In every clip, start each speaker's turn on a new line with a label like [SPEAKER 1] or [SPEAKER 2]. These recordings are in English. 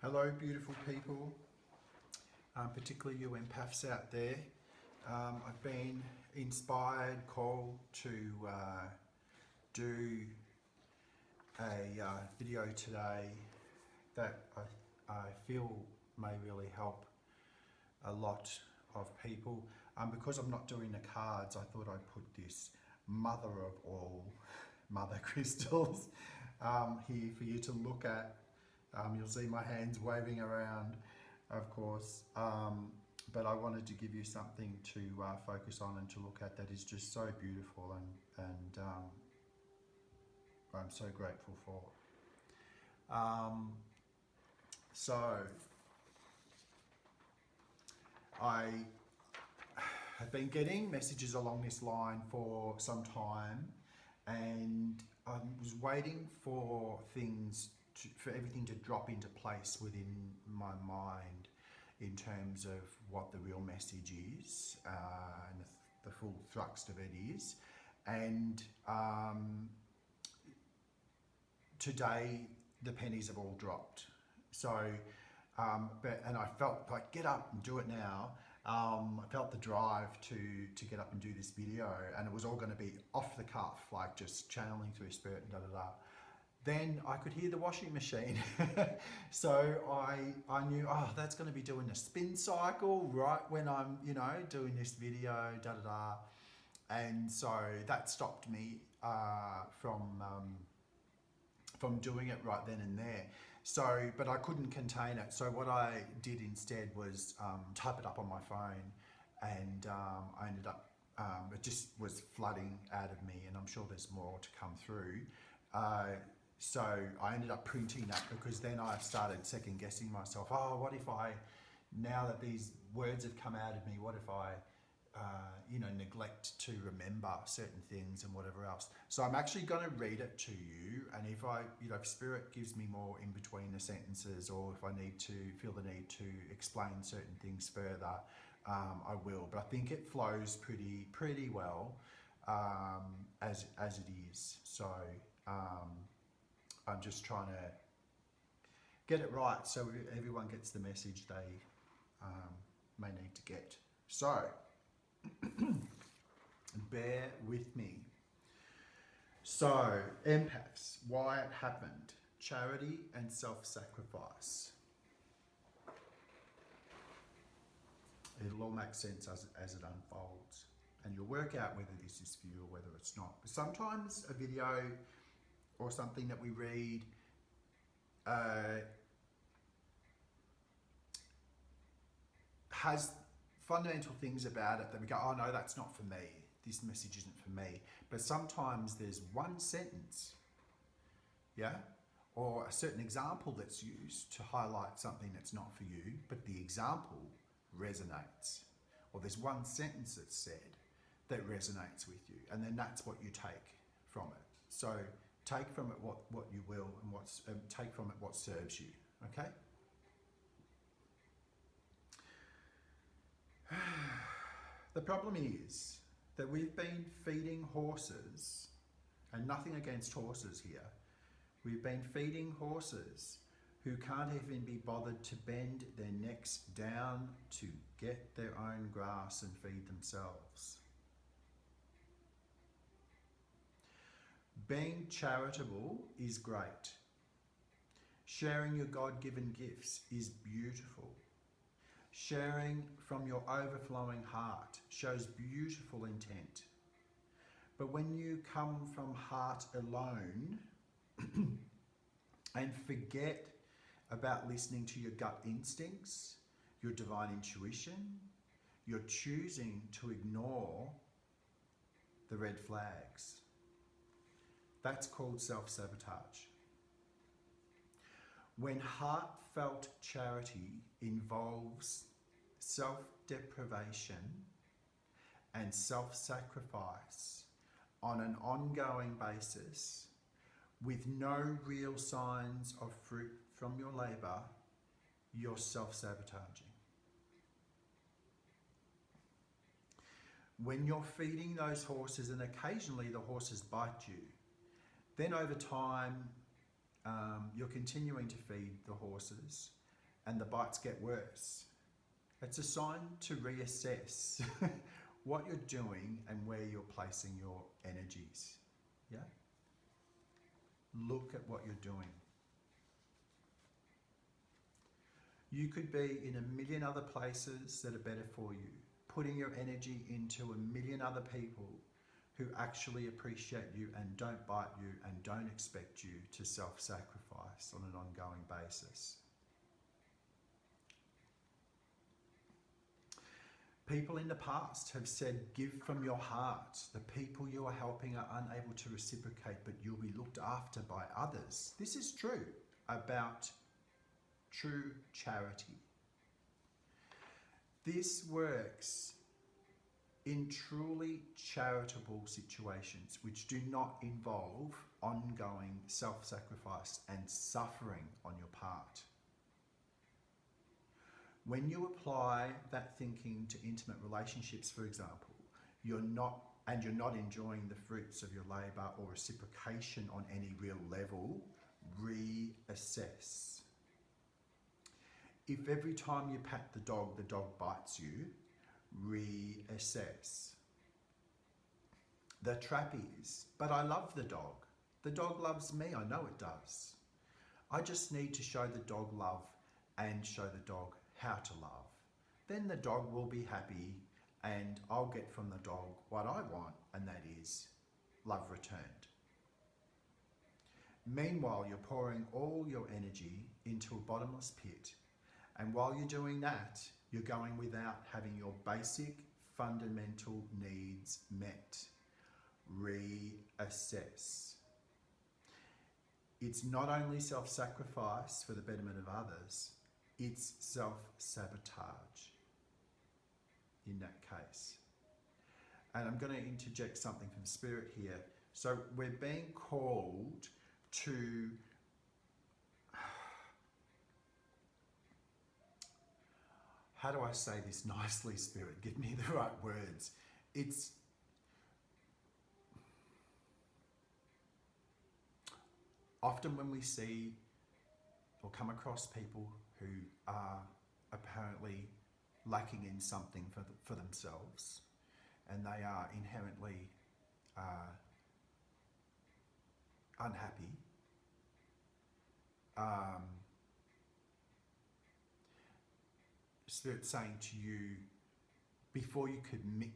[SPEAKER 1] Hello, beautiful people, particularly you empaths out there. I've been inspired, called to do a video today that I feel may really help a lot of people. Because I'm not doing the cards, I thought I'd put this mother of all mother crystals here for you to look at. You'll see my hands waving around, of course, but I wanted to give you something to focus on and to look at that is just so beautiful, and I'm so grateful for. So I have been getting messages along this line for some time, and I was waiting for for everything to drop into place within my mind in terms of what the real message is and the full thrust of it is. And today the pennies have all dropped. So, and I felt like, get up and do it now. I felt the drive to get up and do this video, and it was all going to be off the cuff, like just channeling through spirit and da-da-da. Then I could hear the washing machine. So I knew, oh, that's going to be doing a spin cycle right when I'm, doing this video, da-da-da. And so that stopped me from doing it right then and there. So, but I couldn't contain it. So what I did instead was type it up on my phone, and I ended up, it just was flooding out of me, and I'm sure there's more to come through. So I ended up printing that, because then I started second guessing myself. Oh, what if now that these words have come out of me, what if I, neglect to remember certain things and whatever else. So I'm actually going to read it to you, and if spirit gives me more in between the sentences, or if I feel the need to explain certain things further, I will. But I think it flows pretty well as it is. So I'm just trying to get it right so everyone gets the message they may need to get. So bear with me. So empaths, why it happened: charity and self-sacrifice. It'll all make sense as it unfolds, and you'll work out whether this is for you or whether it's not. But sometimes a video or something that we read has fundamental things about it that we go, oh no, that's not for me. This message isn't for me. But sometimes there's one sentence, or a certain example that's used to highlight something that's not for you, but the example resonates. Or there's one sentence that's said that resonates with you, and then that's what you take from it. So take from it what you will, and take from it what serves you, okay? The problem is that we've been feeding horses, and nothing against horses here, we've been feeding horses who can't even be bothered to bend their necks down to get their own grass and feed themselves. Being charitable is great. Sharing your God-given gifts is beautiful. Sharing from your overflowing heart shows beautiful intent. But when you come from heart alone and forget about listening to your gut instincts, your divine intuition, you're choosing to ignore the red flags. That's called self-sabotage. When heartfelt charity involves self-deprivation and self-sacrifice on an ongoing basis, with no real signs of fruit from your labour, you're self-sabotaging. When you're feeding those horses, and occasionally the horses bite you, then over time you're continuing to feed the horses, and the bites get worse. It's a sign to reassess what you're doing and where you're placing your energies. Yeah? Look at what you're doing. You could be in a million other places that are better for you, putting your energy into a million other people who actually appreciate you and don't bite you and don't expect you to self-sacrifice on an ongoing basis. People in the past have said, give from your heart. The people you are helping are unable to reciprocate, but you'll be looked after by others. This is true about true charity. This works in truly charitable situations which do not involve ongoing self-sacrifice and suffering on your part. When you apply that thinking to intimate relationships, for example, you're not enjoying the fruits of your labour or reciprocation on any real level, reassess. If every time you pat the dog bites you, reassess. The trap is, but I love the dog. The dog loves me, I know it does. I just need to show the dog love and show the dog how to love. Then the dog will be happy and I'll get from the dog what I want, and that is love returned. Meanwhile, you're pouring all your energy into a bottomless pit, and while you're doing that, you're going without having your basic fundamental needs met. Reassess. It's not only self-sacrifice for the betterment of others, it's self-sabotage in that case. And I'm going to interject something from Spirit here. So we're being called to how do I say this nicely, Spirit? Give me the right words. It's often when we see or come across people who are apparently lacking in something for themselves, and they are inherently unhappy, Spirit saying to you, before you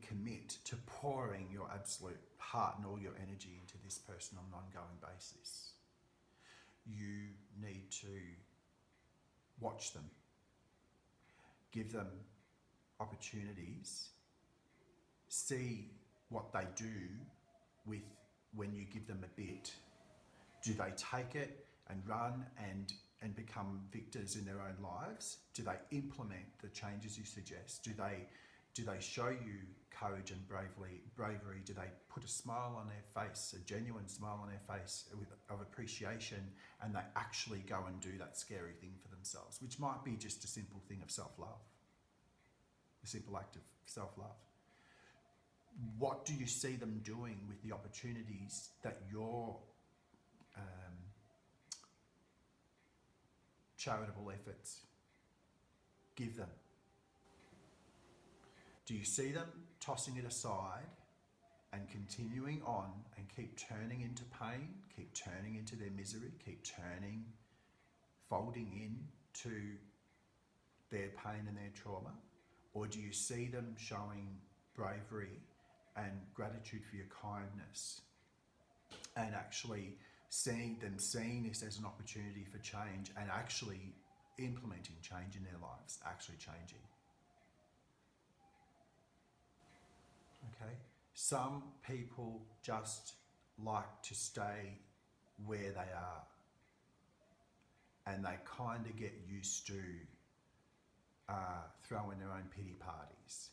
[SPEAKER 1] commit to pouring your absolute heart and all your energy into this person on an ongoing basis, you need to watch them, give them opportunities, see what they do with when you give them a bit. Do they take it and run and become victors in their own lives? Do they implement the changes you suggest? Do they show you courage and bravery? Do they put a smile on their face, a genuine smile on their face of appreciation, and they actually go and do that scary thing for themselves, which might be just a simple thing of self-love, a simple act of self-love? What do you see them doing with the opportunities that your charitable efforts give them? Do you see them tossing it aside and continuing on and keep turning into pain, keep turning into their misery, keep turning, folding in to their pain and their trauma? Or do you see them showing bravery and gratitude for your kindness and actually seeing this as an opportunity for change and actually implementing change in their lives, actually changing? Okay, some people just like to stay where they are, and they kind of get used to throwing their own pity parties.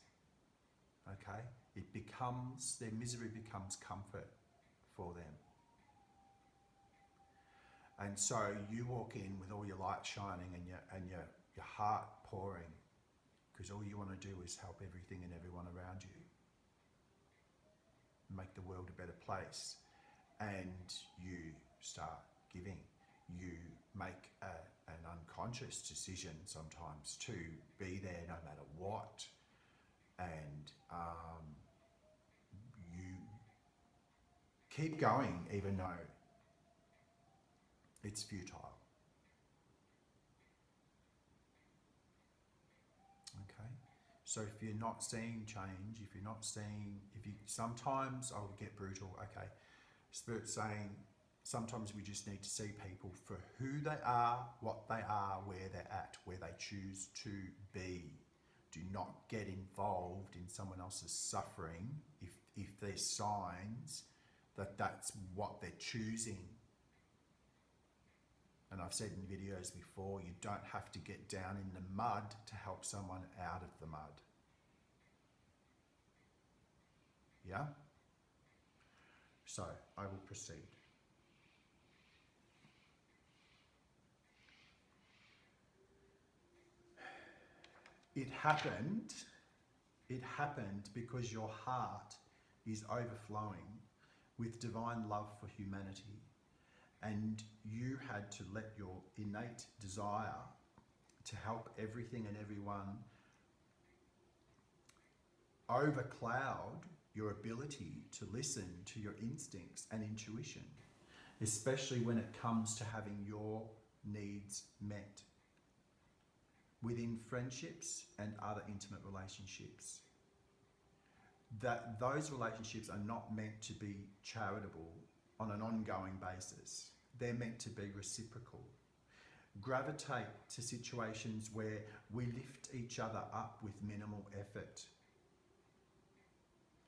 [SPEAKER 1] Okay, their misery becomes comfort for them. And so you walk in with all your light shining and your heart pouring, because all you want to do is help everything and everyone around you, make the world a better place. And you start giving. You make an unconscious decision sometimes to be there no matter what, and you keep going even though it's futile. Okay, so if you're not seeing change, sometimes I will get brutal. Okay, Spirit's saying sometimes we just need to see people for who they are, what they are, where they're at, where they choose to be. Do not get involved in someone else's suffering if there's signs that that's what they're choosing. And I've said in videos before, you don't have to get down in the mud to help someone out of the mud. Yeah? So, I will proceed. It happened because your heart is overflowing with divine love for humanity, and you had to let your innate desire to help everything and everyone overcloud your ability to listen to your instincts and intuition, especially when it comes to having your needs met within friendships and other intimate relationships. That those relationships are not meant to be charitable on an ongoing basis. They're meant to be reciprocal. Gravitate to situations where we lift each other up with minimal effort.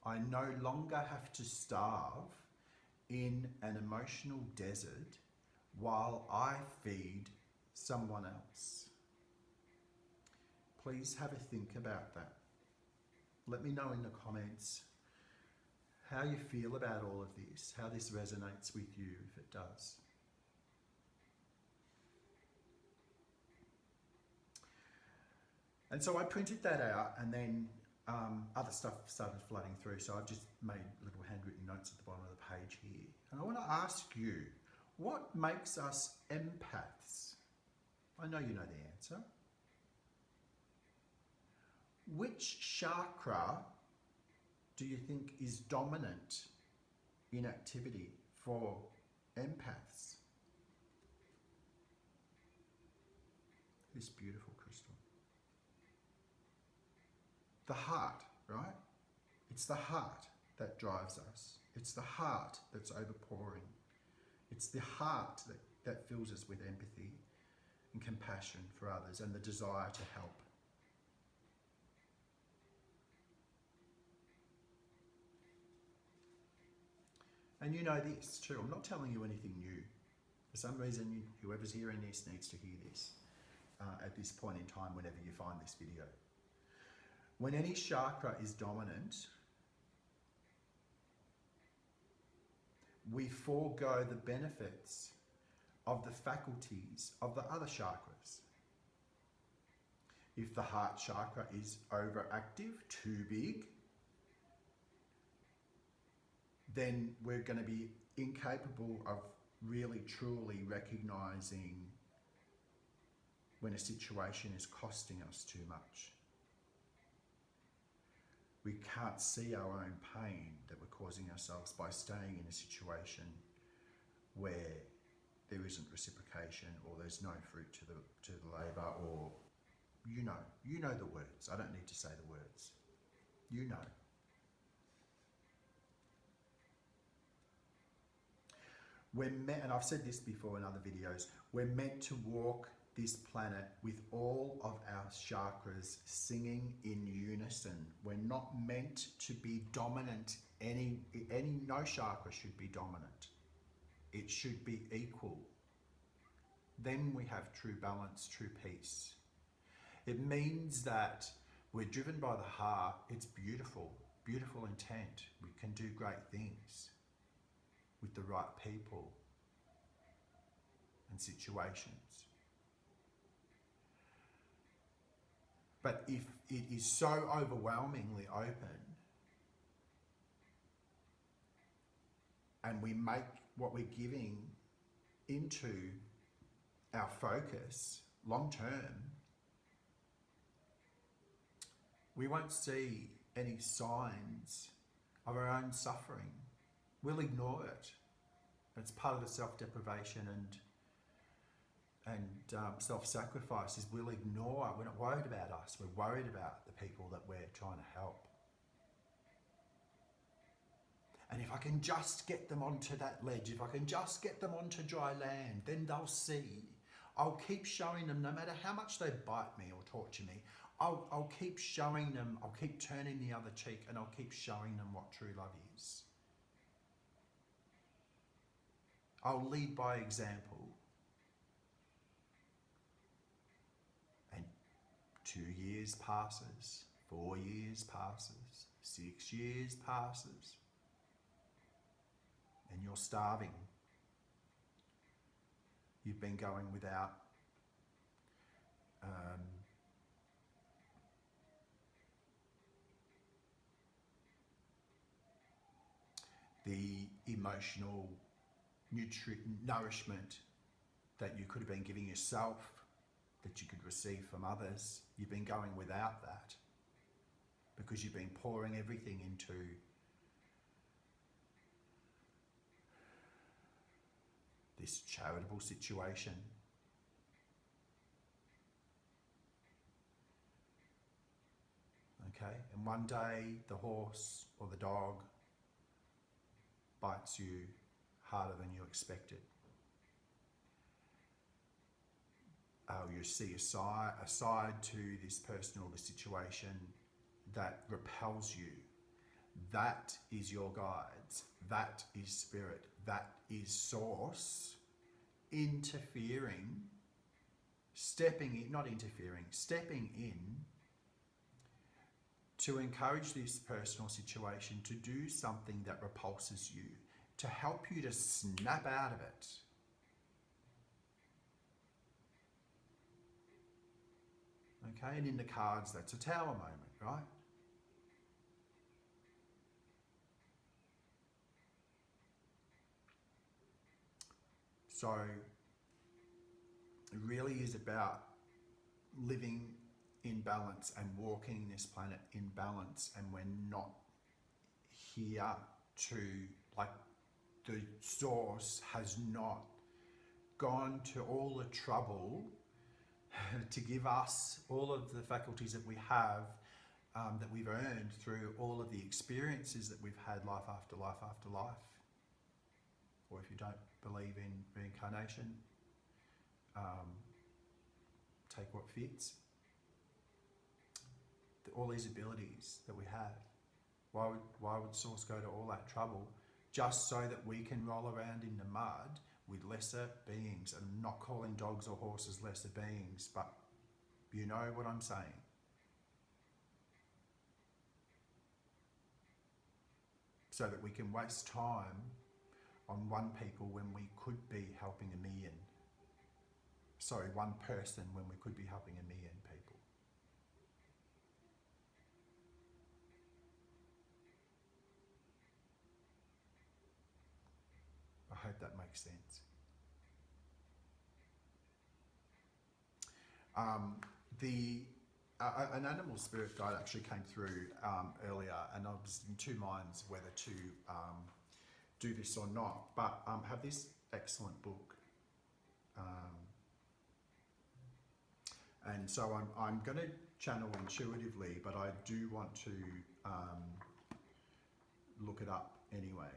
[SPEAKER 1] I no longer have to starve in an emotional desert while I feed someone else. Please have a think about that. Let me know in the comments how you feel about all of this, how this resonates with you, if it does. And so I printed that out, and then other stuff started flooding through, so I've just made little handwritten notes at the bottom of the page here. And I want to ask you, what makes us empaths? I know you know the answer. Which chakra do you think is dominant in activity for empaths? This beautiful crystal. The heart, right? It's the heart that drives us. It's the heart that's overpouring. It's the heart that fills us with empathy and compassion for others and the desire to help. And you know this too. I'm not telling you anything new. For some reason, whoever's hearing this needs to hear this at this point in time whenever you find this video. When any chakra is dominant, we forego the benefits of the faculties of the other chakras. If the heart chakra is overactive, too big, then we're going to be incapable of really truly recognizing when a situation is costing us too much. We can't see our own pain that we're causing ourselves by staying in a situation where there isn't reciprocation, or there's no fruit to the labour, or you know the words. I don't need to say the words. You know. And I've said this before in other videos, we're meant to walk this planet with all of our chakras singing in unison. We're not meant to be dominant. No chakra should be dominant. It should be equal. Then we have true balance, true peace. It means that we're driven by the heart. It's beautiful, beautiful intent. We can do great things with the right people and situations. But if it is so overwhelmingly open and we make what we're giving into our focus long term, we won't see any signs of our own suffering. We'll ignore it. It's part of the self-deprivation and self-sacrifice is we'll ignore. We're not worried about us. We're worried about the people that we're trying to help. And if I can just get them onto that ledge, if I can just get them onto dry land, then they'll see. I'll keep showing them, no matter how much they bite me or torture me, I'll keep showing them, I'll keep turning the other cheek, and I'll keep showing them what true love is. I'll lead by example. And 2 years passes, 4 years passes, 6 years passes, and you're starving. You've been going without the emotional nourishment that you could have been giving yourself, that you could receive from others. You've been going without that because you've been pouring everything into this charitable situation. Okay, and one day the horse or the dog bites you harder than you expected. You see a side to this person or the situation that repels you. That is your guides. That is spirit. That is source interfering, stepping in to encourage this personal situation to do something that repulses you, to help you to snap out of it. Okay, and in the cards, that's a tower moment, right? So it really is about living in balance and walking this planet in balance, and we're not here to, like, the source has not gone to all the trouble to give us all of the faculties that we have, that we've earned through all of the experiences that we've had life after life after life. Or if you don't believe in reincarnation, take what fits. All these abilities that we have. Why would Source go to all that trouble just so that we can roll around in the mud with lesser beings? And I'm not calling dogs or horses lesser beings, but you know what I'm saying. So that we can waste time on one people when we could be helping a million. Sorry, one person when we could be helping a million people. I hope that makes sense. An animal spirit guide actually came through earlier, and I was in two minds whether to do this or not, but have this excellent book. And so I'm going to channel intuitively, but I do want to look it up anyway.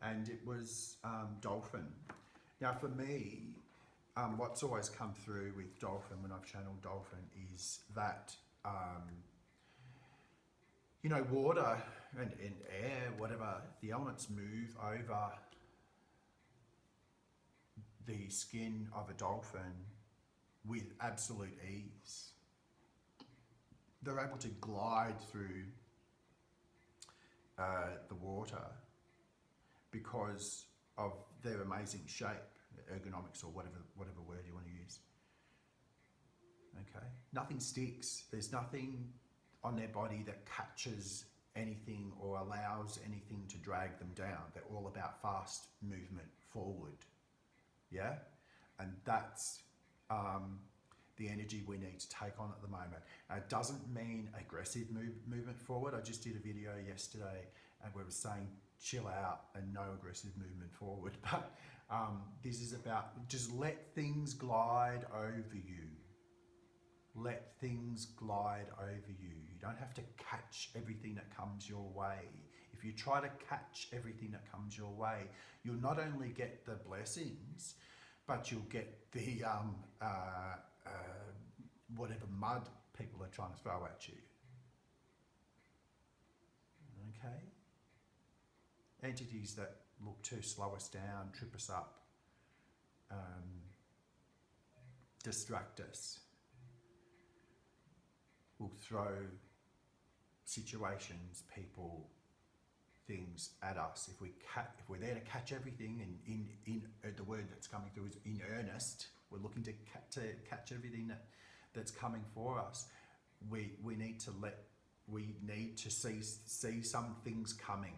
[SPEAKER 1] And it was Dolphin. Now for me, what's always come through with Dolphin when I've channeled Dolphin is that, you know, water and air, whatever, the elements move over the skin of a dolphin with absolute ease. They're able to glide through the water because of their amazing shape, ergonomics, or whatever word you want to use. Okay, nothing sticks. There's nothing on their body that catches anything or allows anything to drag them down. They're all about fast movement forward. Yeah, And that's the energy we need to take on at the moment. It doesn't mean aggressive movement forward. I just did a video yesterday and we were saying chill out and no aggressive movement forward. But this is about just let things glide over you. Let things glide over you. You don't have to catch everything that comes your way. If you try to catch everything that comes your way, you'll not only get the blessings, but you'll get the whatever mud people are trying to throw at you. Okay? Entities that look to slow us down, trip us up, distract us, will throw situations, people, things at us. If we're there to catch everything, and in the word that's coming through is in earnest, we're looking to catch everything that's coming for us. We need to see some things coming.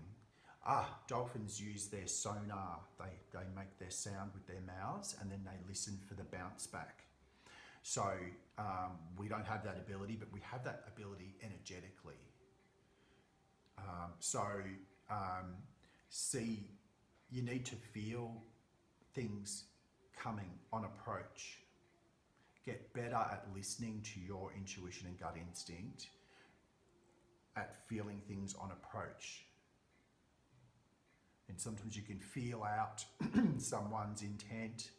[SPEAKER 1] Dolphins use their sonar. They make their sound with their mouths and then they listen for the bounce back. So we don't have that ability, but we have that ability energetically. You need to feel things coming on approach. Get better at listening to your intuition and gut instinct, at feeling things on approach. And sometimes you can feel out someone's intent,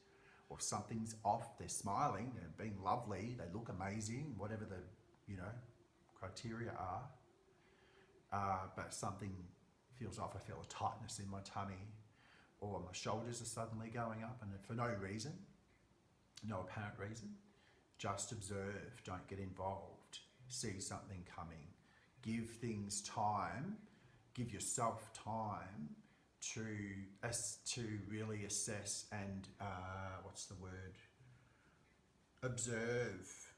[SPEAKER 1] or something's off. They're smiling, they're being lovely, they look amazing, whatever the criteria are. But something feels off. I feel a tightness in my tummy, or my shoulders are suddenly going up, and for no reason, no apparent reason. Just observe, don't get involved. See something coming. Give things time. Give yourself time to really assess and observe.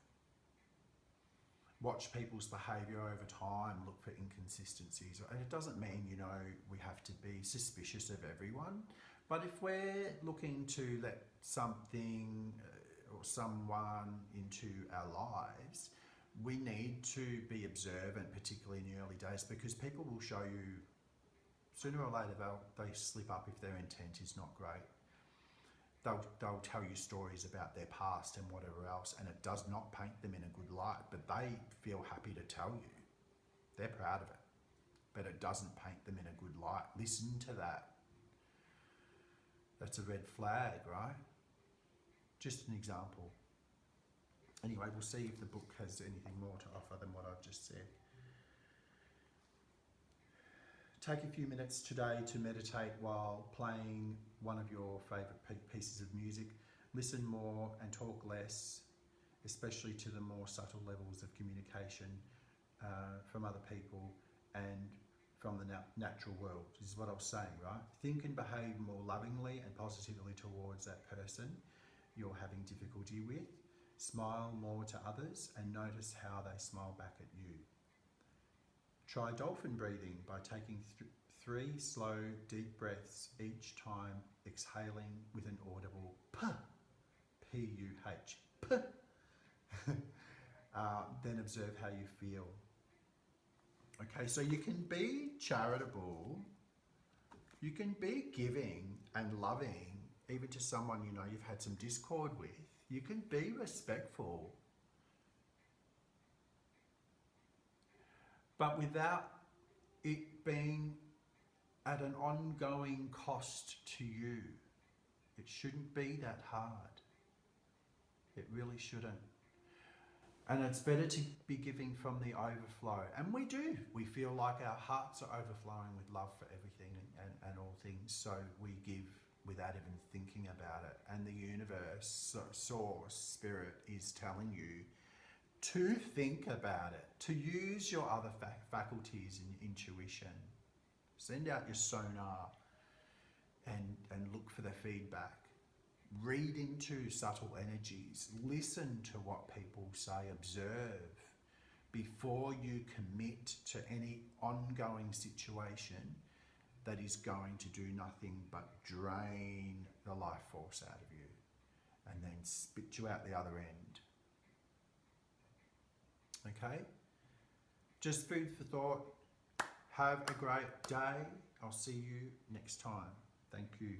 [SPEAKER 1] Watch people's behaviour over time. Look for inconsistencies. And it doesn't mean we have to be suspicious of everyone, but if we're looking to let something or someone into our lives, we need to be observant, particularly in the early days, because people will show you sooner or later they slip up if their intent is not great. They'll tell you stories about their past and whatever else, and it does not paint them in a good light, but they feel happy to tell you. They're proud of it, but it doesn't paint them in a good light. Listen to that. That's a red flag, right? Just an example. Anyway, we'll see if the book has anything more to offer than what I've just said. Take a few minutes today to meditate while playing one of your favourite pieces of music. Listen more and talk less, especially to the more subtle levels of communication from other people and from the natural world. This is what I was saying, right? Think and behave more lovingly and positively towards that person you're having difficulty with. Smile more to others and notice how they smile back at you. Try dolphin breathing by taking 3 slow, deep breaths each time, exhaling with an audible puh, P-U-H, puh. Then observe how you feel. Okay, so you can be charitable, you can be giving and loving, even to someone you've had some discord with. You can be respectful, but without it being at an ongoing cost to you. It shouldn't be that hard. It really shouldn't. And it's better to be giving from the overflow. And we do. We feel like our hearts are overflowing with love for everything and all things. So we give without even thinking about it. And the universe, source, spirit is telling you to think about it, to use your other faculties and intuition. Send out your sonar and look for the feedback. Read into subtle energies. Listen to what people say. Observe before you commit to any ongoing situation that is going to do nothing but drain the life force out of you. and then spit you out the other end. Okay? Just food for thought. Have a great day. I'll see you next time. Thank you.